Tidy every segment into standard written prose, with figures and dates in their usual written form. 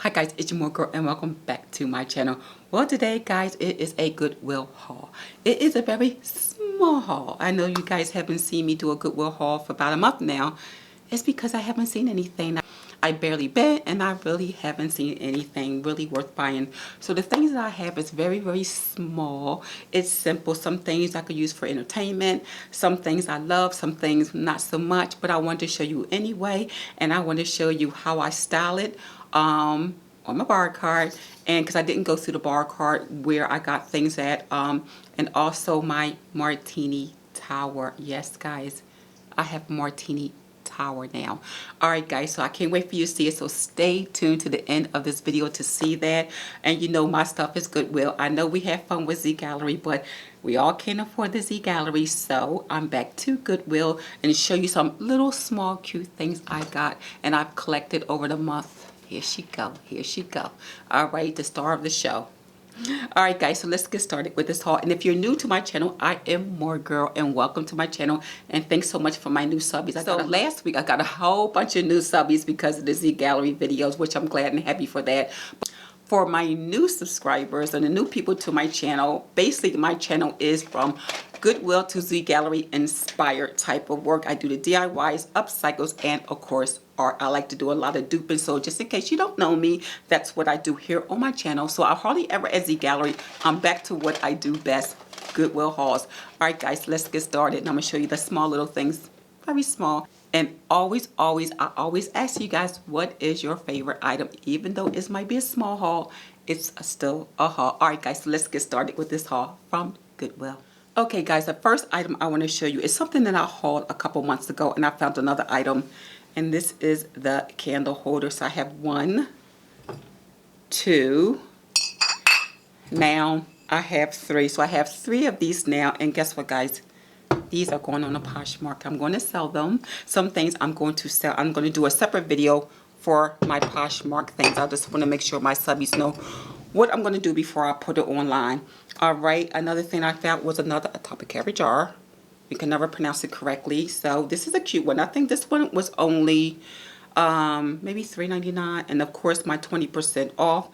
Hi guys, it's your Mooregirl and welcome back to my channel. Well, today guys, it is a Goodwill haul. It is a very small haul. I know you guys haven't seen me do a Goodwill haul for about a month now. It's because I haven't seen anything. I barely been and I really haven't seen anything really worth buying. So the things that I have is very small. It's simple. Some things I could use for entertainment. Some things I love, some things not so much, but I want to show you anyway. And I want to show you how I style it on my bar card, and because I didn't go through the bar card where I got things at, and also my Martini Tower. Yes guys, I have Martini Tower now. Alright guys, so I can't wait for you to see it, so stay tuned to the end of this video to see that. And you know my stuff is Goodwill. I know we have fun with Z Gallery, but we all can't afford the Z Gallery, so I'm back to Goodwill and show you some little small cute things I got and I've collected over the month. Here she go. Here she go. All right, the star of the show. All right, guys, so let's get started with this haul. And if you're new to my channel, I am Mooregirl, and welcome to my channel. And thanks so much for my new subbies. So last week, I got a whole bunch of new subbies because of the Z Gallery videos, which I'm glad and happy for that. For my new subscribers and the new people to my channel, basically my channel is from Goodwill to Z Gallery inspired type of work. I do the DIYs, upcycles, and of course art. I like to do a lot of duping, so just in case you don't know me, that's what I do here on my channel. So I hardly ever at Z Gallery. I'm back to what I do best, Goodwill hauls. All right guys, let's get started, and I'm gonna show you the small little things, very small. And I always ask you guys, what is your favorite item? Even though it might be a small haul, it's still a haul. All right, guys, so let's get started with this haul from Goodwill. Okay, guys, the first item I want to show you is something that I hauled a couple months ago, and I found another item, and this is the candle holder. So I have 1, 2, now I have 3. So I have 3 of these now, and guess what, guys? These are going on a Poshmark. I'm going to sell them. Some things I'm going to sell. I'm going to do a separate video for my Poshmark things. I just want to make sure my subbies know what I'm going to do before I put it online. All right. Another thing I found was another Apothecary jar. You can never pronounce it correctly. So this is a cute one. I think this one was only maybe $3.99, and of course my 20% off.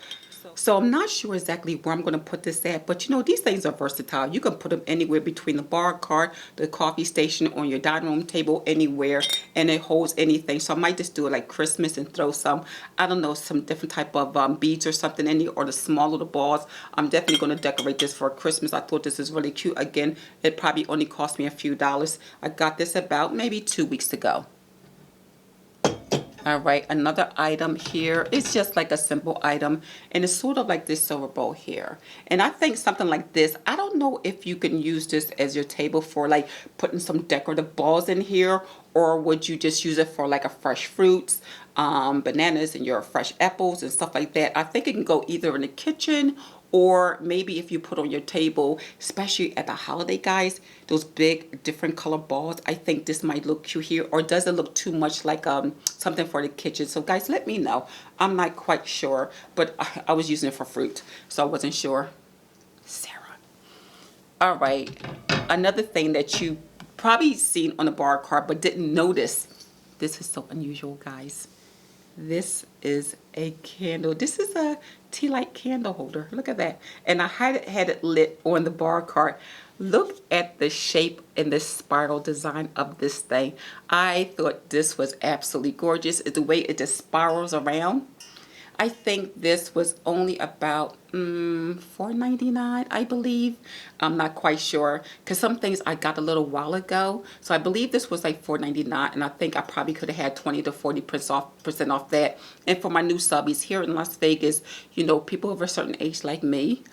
So I'm not sure exactly where I'm going to put this at, but you know, these things are versatile. You can put them anywhere between the bar cart, the coffee station, on your dining room table, anywhere, and it holds anything. So I might just do it like Christmas and throw some, I don't know, some different type of beads or something in here, or the small little balls. I'm definitely going to decorate this for Christmas. I thought this is really cute. Again, it probably only cost me a few dollars. I got this about maybe 2 weeks ago. All right, another item here. It's just like a simple item, and it's sort of like this silver bowl here. And I think something like this, I don't know if you can use this as your table for like putting some decorative balls in here, or would you just use it for like a fresh fruits, bananas and your fresh apples and stuff like that. I think it can go either in the kitchen, or maybe if you put on your table, especially at the holiday, guys, those big different color balls. I think this might look cute here, or does it look too much like something for the kitchen? So guys, let me know. I'm not quite sure, but I was using it for fruit, so I wasn't sure. Sarah. All right, another thing that you probably seen on the bar cart but didn't notice. This is so unusual, guys. This is a candle. This is a tea light candle holder. Look at that. And I had it lit on the bar cart. Look at the shape and the spiral design of this thing. I thought this was absolutely gorgeous. The way it just spirals around. I think this was only about $4.99, I believe. I'm not quite sure, because some things I got a little while ago. So I believe this was like $4.99, and I think I probably could have had 20 to 40% off that. And for my new subbies here in Las Vegas, you know, people of a certain age like me,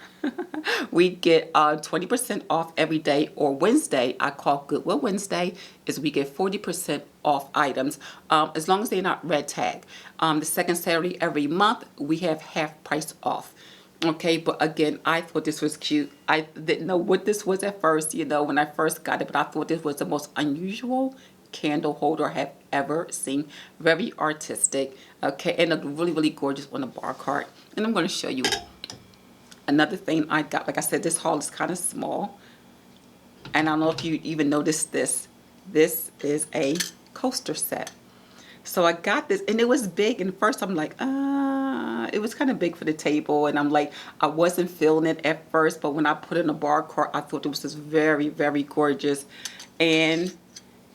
we get 20% off every day, or Wednesday, I call Goodwill Wednesday, is we get 40% off items, as long as they're not red tag. The second Saturday every month, we have half price off. Okay, but again, I thought this was cute. I didn't know what this was at first, you know, when I first got it, but I thought this was the most unusual candle holder I have ever seen. Very artistic, okay, and look really gorgeous on the bar cart. And I'm going to show you another thing I got. Like I said, this haul is kind of small, and I don't know if you even noticed this. This is a coaster set. So I got this, and it was big. And first I'm like, it was kind of big for the table. And I'm like, I wasn't feeling it at first. But when I put it in a bar cart, I thought it was just very, very gorgeous. And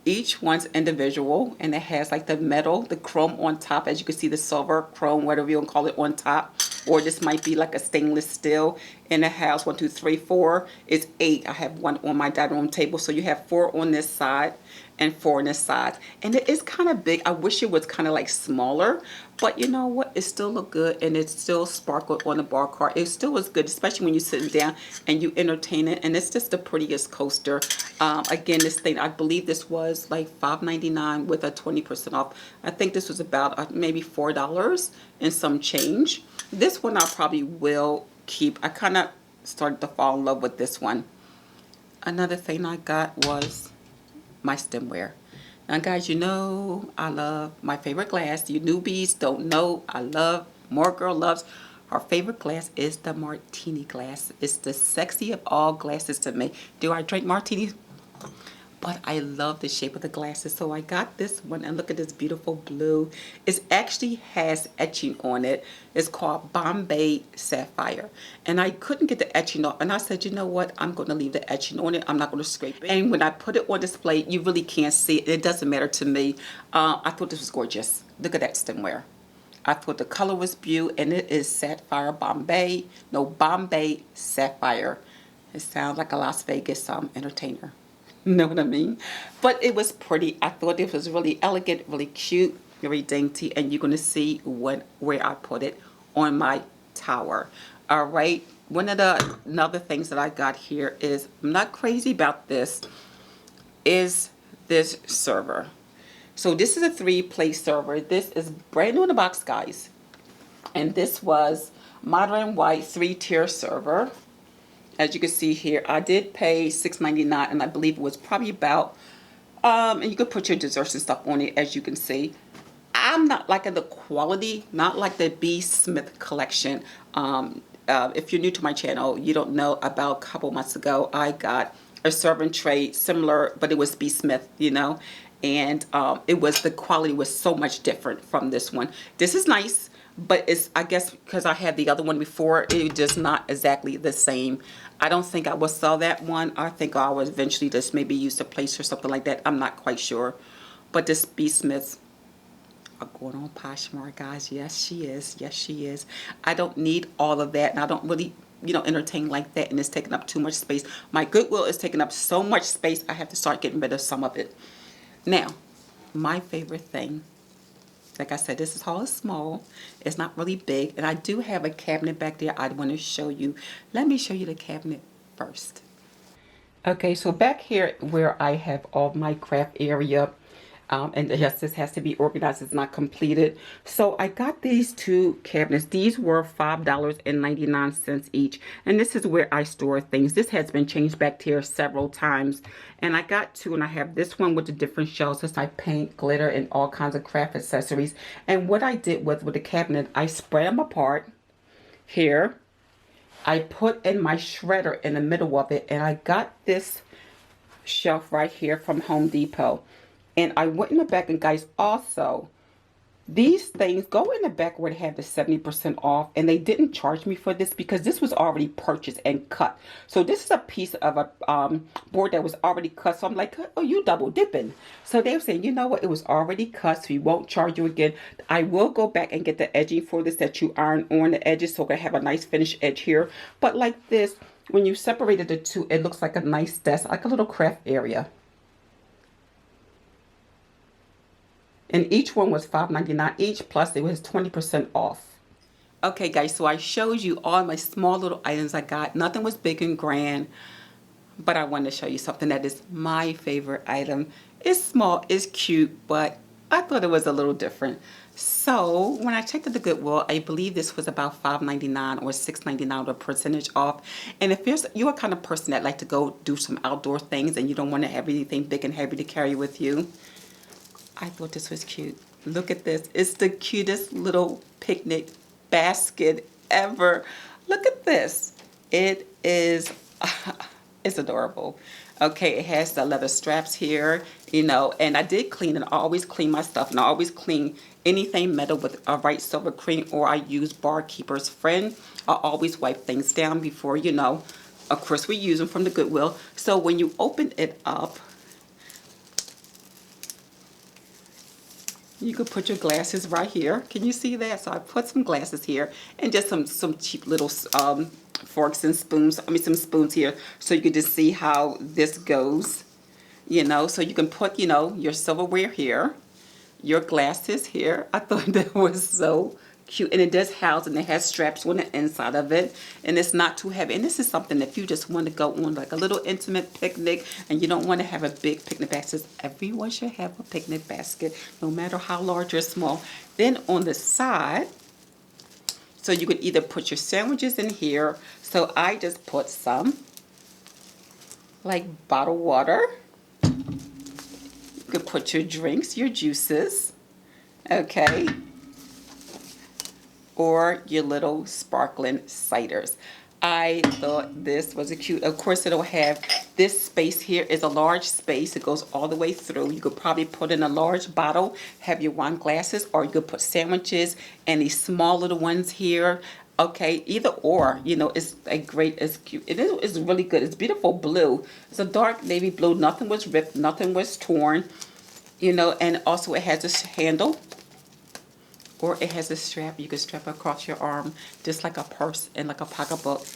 each one's individual, and it has like the metal, the chrome on top. As you can see, the silver, chrome, whatever you want to call it, on top. Or this might be like a stainless steel. And it has 1, 2, 3, 4. It's 8. I have one on my dining room table. So you have 4 on this side and 4 on this side. And it is kind of big. I wish it was kind of like smaller. But you know what? It still looked good, and it still sparkled on the bar cart. It still was good, especially when you're sitting down and you entertain it. And it's just the prettiest coaster. Again, this thing, I believe this was like $5.99 with a 20% off. I think this was about maybe $4 and some change. This one I probably will keep. I kind of started to fall in love with this one. Another thing I got was my stemware. Now guys, you know I love my favorite glass. You newbies don't know, I love, Mooregirl loves, her favorite glass is the Martini glass. It's the sexy of all glasses to me. Do I drink martinis? But I love the shape of the glasses. So I got this one, and look at this beautiful blue. It actually has etching on it. It's called Bombay Sapphire. And I couldn't get the etching off. And I said, you know what? I'm going to leave the etching on it. I'm not going to scrape it. And when I put it on display, you really can't see it. It doesn't matter to me. I thought this was gorgeous. Look at that stemware. I thought the color was beautiful, and it is Sapphire Bombay. No, Bombay Sapphire. It sounds like a Las Vegas entertainer. Know what I mean? But it was pretty. I thought it was really elegant, really cute, very dainty, and you're going to see where I put it on my tower. All right. One of the another things that I got here is, I'm not crazy about this, is this server. So this is a 3-place server. This is brand new in the box, guys. And this was modern white 3-tier server. As you can see here, I did pay $6.99, and I believe it was probably about, and you could put your desserts and stuff on it, as you can see. I'm not liking the quality, not like the B. Smith collection. If you're new to my channel, you don't know, about a couple months ago, I got a serving tray similar, but it was B. Smith, you know, and the quality was so much different from this one. This is nice. But it's, I guess, because I had the other one before, it just not exactly the same. I don't think I will sell that one. I think I will eventually just maybe use the place or something like that. I'm not quite sure. But this B. Smiths are going on Poshmark, guys. Yes, she is. Yes, she is. I don't need all of that. And I don't really, you know, entertain like that. And it's taking up too much space. My Goodwill is taking up so much space, I have to start getting rid of some of it. Now, my favorite thing. Like I said, this haul is small. It's not really big. And I do have a cabinet back there I want to show you. Let me show you the cabinet first. Okay, so back here where I have all my craft area, and yes, this has to be organized. It's not completed. So I got these 2 cabinets. These were $5.99 each. And this is where I store things. This has been changed back here several times. And I got 2, and I have this one with the different shelves. This I paint, glitter, and all kinds of craft accessories. And what I did with the cabinet, I spread them apart here. I put in my shredder in the middle of it, and I got this shelf right here from Home Depot. And I went in the back, and guys, also, these things go in the back where they have the 70% off, and they didn't charge me for this because this was already purchased and cut. So this is a piece of a board that was already cut. So I'm like, oh, you double dipping. So they were saying, you know what, it was already cut, so we won't charge you again. I will go back and get the edging for this that you iron on the edges, so I have a nice finished edge here. But like this, when you separated the 2, it looks like a nice desk, like a little craft area. And each one was $5.99 each, plus it was 20% off. Okay, guys, so I showed you all my small little items I got. Nothing was big and grand, but I wanted to show you something that is my favorite item. It's small, it's cute, but I thought it was a little different. So when I checked at the Goodwill, I believe this was about $5.99 or $6.99 with a percentage off. And if you're a kind of person that like to go do some outdoor things and you don't want to have anything big and heavy to carry with you, I thought this was cute. Look at this. It's the cutest little picnic basket ever. Look at this. It is, it's adorable. Okay, it has the leather straps here, you know, and I did clean it. I always clean my stuff, and I always clean anything metal with a right silver cream, or I use Barkeeper's Friend. I always wipe things down before, you know. Of course, we use them from the Goodwill. So when you open it up, you could put your glasses right here. Can you see that? So I put some glasses here and just some cheap little forks and spoons. I mean, some spoons here, so you can just see how this goes. You know, so you can put, you know, your silverware here, your glasses here. I thought that was so cute. And it does house, and it has straps on the inside of it. And it's not too heavy. And this is something if you just want to go on like a little intimate picnic and you don't want to have a big picnic basket. Everyone should have a picnic basket, no matter how large or small. Then on the side, so you could either put your sandwiches in here. So I just put some, like bottled water. You could put your drinks, your juices, okay, or your little sparkling ciders. I thought this was a cute. Of course, it'll have this space here is a large space. It goes all the way through. You could probably put in a large bottle, have your wine glasses, or you could put sandwiches and these small little ones here. Okay, either or, you know, it's a great, it's cute. It's really good. It's beautiful blue. It's a dark navy blue. Nothing was ripped. Nothing was torn. You know, and also it has this handle, or it has a strap. You can strap across your arm, just like a purse and like a pocketbook.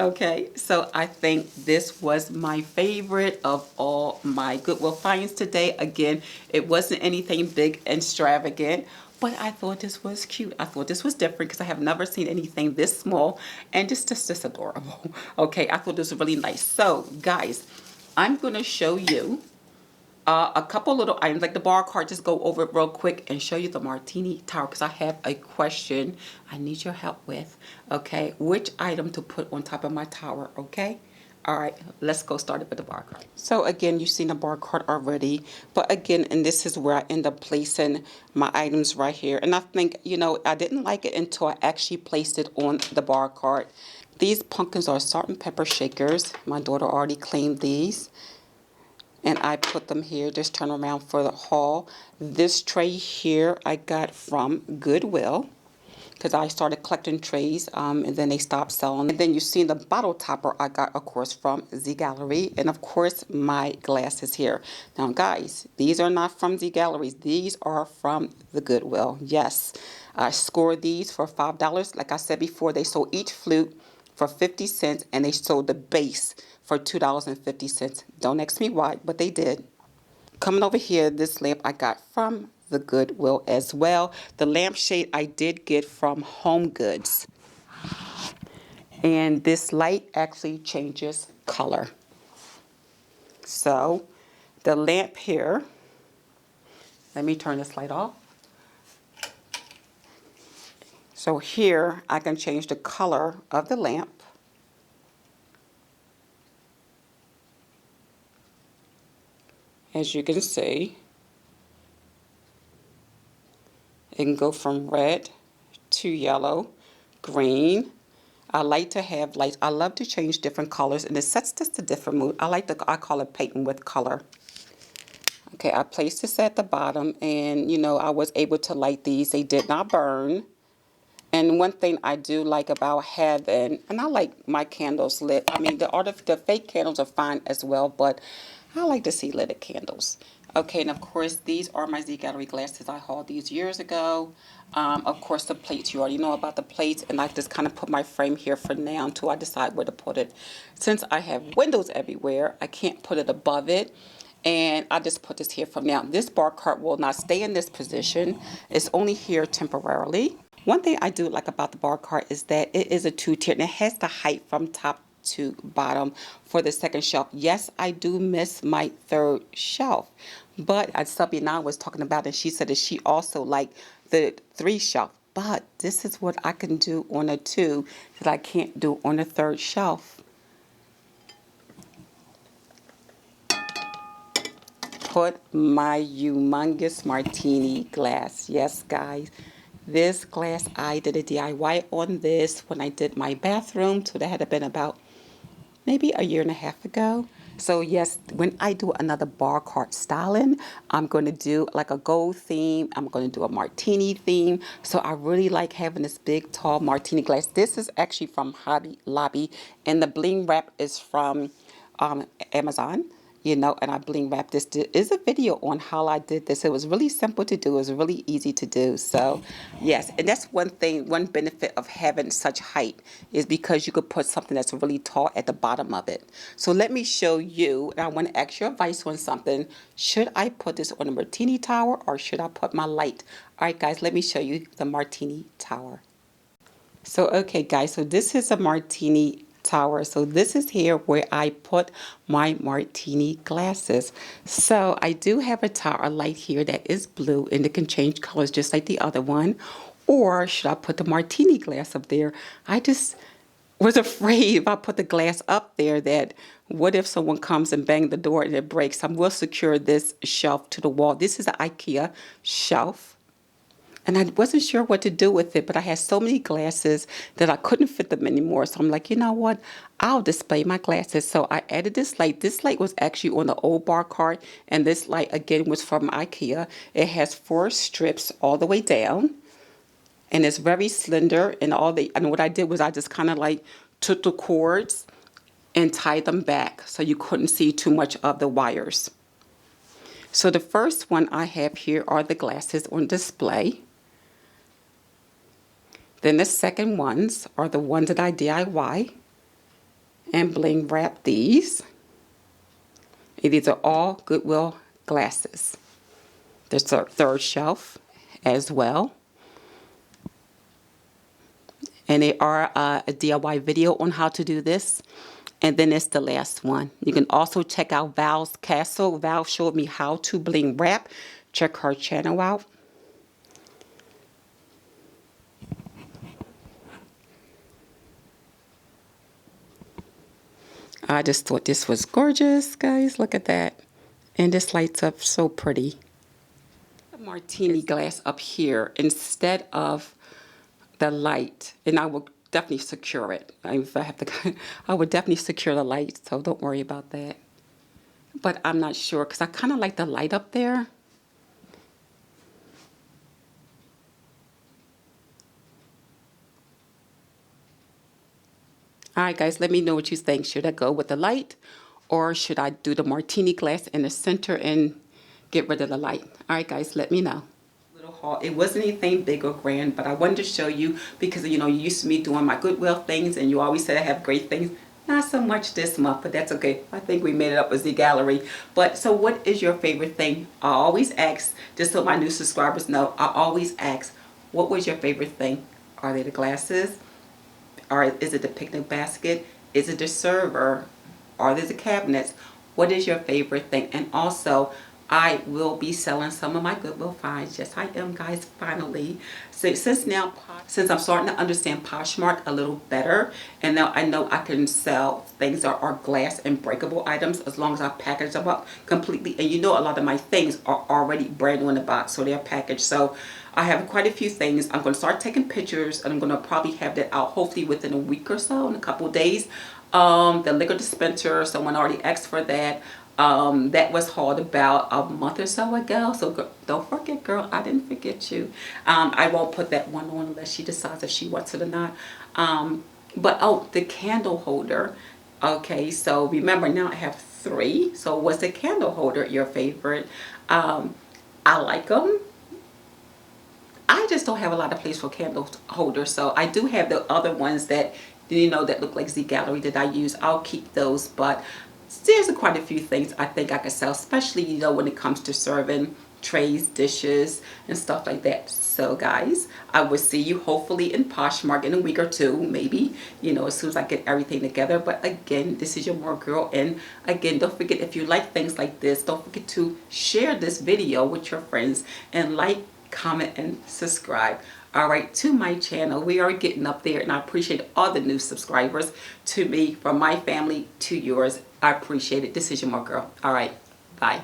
Okay, so I think this was my favorite of all my Goodwill finds today. Again, it wasn't anything big and extravagant, but I thought this was cute. I thought this was different because I have never seen anything this small and just adorable. Okay, I thought this was really nice. So, guys, I'm going to show you a couple little items, like the bar cart. Just go over it real quick and show you the Martini Tower, because I have a question I need your help with. Okay, which item to put on top of my tower? Okay, all right, let's go start it with the bar cart. So again, you've seen the bar cart already, but again, and this is where I end up placing my items right here. And I think, you know, I didn't like it until I actually placed it on the bar cart. These pumpkins are salt and pepper shakers. My daughter already claimed these, and I put them here. Just turn around for the haul. This tray here I got from Goodwill, because I started collecting trays, and then they stopped selling. And then you see the bottle topper I got, of course, from Z Gallery. And of course, my glasses here. Now, guys, these are not from Z Galleries. These are from the Goodwill. Yes, I scored these for $5. Like I said before, they sold each flute for 50 cents, and they sold the base for $2.50. Don't ask me why, but they did. Coming over here, this lamp I got from the Goodwill as well. The lampshade I did get from Home Goods. And this light actually changes color. So the lamp here, let me turn this light off. So here I can change the color of the lamp. As you can see, it can go from red to yellow, green. I like to have lights. I love to change different colors, and it sets just a different mood. I call it painting with color. Okay, I placed this at the bottom, and you know, I was able to light these. They did not burn. And one thing I do like about having, and I like my candles lit. I mean, the fake candles are fine as well, but I like to see lit candles. Okay, and of course, these are my Z Gallery glasses. I hauled these years ago. Of course, the plates, you already know about the plates, and I just kind of put my frame here for now until I decide where to put it. Since I have windows everywhere, I can't put it above it, and I just put this here for now. This bar cart will not stay in this position. It's only here temporarily. One thing I do like about the bar cart is that it is a two-tier, and it has the height from top to bottom for the second shelf. Yes, I do miss my third shelf, but as Sabina was talking about, and she said that she also liked the 3 shelf. But this is what I can do on a 2 that I can't do on a third shelf. Put my humongous martini glass. Yes, guys. This glass, I did a DIY on this when I did my bathroom. So that had been about maybe a year and a half ago. So yes, when I do another bar cart styling, I'm going to do like a gold theme. I'm going to do a martini theme. So I really like having this big, tall martini glass. This is actually from Hobby Lobby, and the bling wrap is from Amazon. You know, and I bling wrapped this. There is a video on how I did this. It was really simple to do. It was really easy to do. So, yes, and that's one thing, one benefit of having such height is because you could put something that's really tall at the bottom of it. So let me show you, and I want to ask your advice on something. Should I put this on a Martini Tower or should I put my light? All right, guys, let me show you the Martini Tower. So, okay, guys, so this is a Martini Tower. So this is here where I put my martini glasses. So I do have a tower light here that is blue and it can change colors just like the other one. Or should I put the martini glass up there? I just was afraid if I put the glass up there that what if someone comes and bang the door and it breaks? I will secure this shelf to the wall. This is an IKEA shelf. And I wasn't sure what to do with it, but I had so many glasses that I couldn't fit them anymore. So I'm like, you know what? I'll display my glasses. So I added this light. This light was actually on the old bar cart, and this light again was from IKEA. It has 4 strips all the way down, and it's very slender. And what I did was I just kind of like took the cords and tied them back so you couldn't see too much of the wires. So the first one I have here are the glasses on display. Then the second ones are the ones that I DIY and bling wrap these. And these are all Goodwill glasses. There's a third shelf as well. And they are a DIY video on how to do this. And then it's the last one. You can also check out Val's Castle. Val showed me how to bling wrap. Check her channel out. I just thought this was gorgeous, guys. Look at that. And this lights up so pretty. The martini glass up here instead of the light. And I will definitely secure it. If I have to, I would definitely secure the light, so don't worry about that. But I'm not sure because I kind of like the light up there. All right, guys, let me know what you think. Should I go with the light or should I do the martini glass in the center and get rid of the light? All right, guys, let me know. Little haul. It wasn't anything big or grand, but I wanted to show you because, you know, you used to me doing my Goodwill things and you always said I have great things. Not so much this month, but that's okay. I think we made it up with the gallery. But so what is your favorite thing? I always ask, just so my new subscribers know, I always ask, what was your favorite thing? Are they the glasses? Or is it the picnic basket? Is it the server? Are there the cabinets? What is your favorite thing? And also, I will be selling some of my Goodwill finds. Yes, I am, guys, finally. So since I'm starting to understand Poshmark a little better, and now I know I can sell things that are glass and breakable items as long as I package them up completely. And you know a lot of my things are already brand new in the box, so they're packaged. So I have quite a few things. I'm going to start taking pictures, and I'm going to probably have that out hopefully within a week or so, in a couple of days. The liquor dispenser, someone already asked for that. That was hauled about a month or so ago. So don't forget, girl, I didn't forget you. I won't put that one on unless she decides if she wants it or not. But oh, the candle holder. Okay, so remember now I have 3. So was the candle holder your favorite? I like them. I just don't have a lot of place for candle holders, so I do have the other ones that, you know, that look like Z Gallery that I use. I'll keep those, but there's quite a few things I think I could sell, especially, you know, when it comes to serving trays, dishes, and stuff like that. So guys, I will see you hopefully in Poshmark in a week or 2, maybe, you know, as soon as I get everything together. But again, this is your Mooregirl, and again, don't forget, if you like things like this, don't forget to share this video with your friends and like, comment, and subscribe. All right, to my channel. We are getting up there, and I appreciate all the new subscribers to me, from my family to yours. I appreciate it. This is your Mooregirl. All right, bye.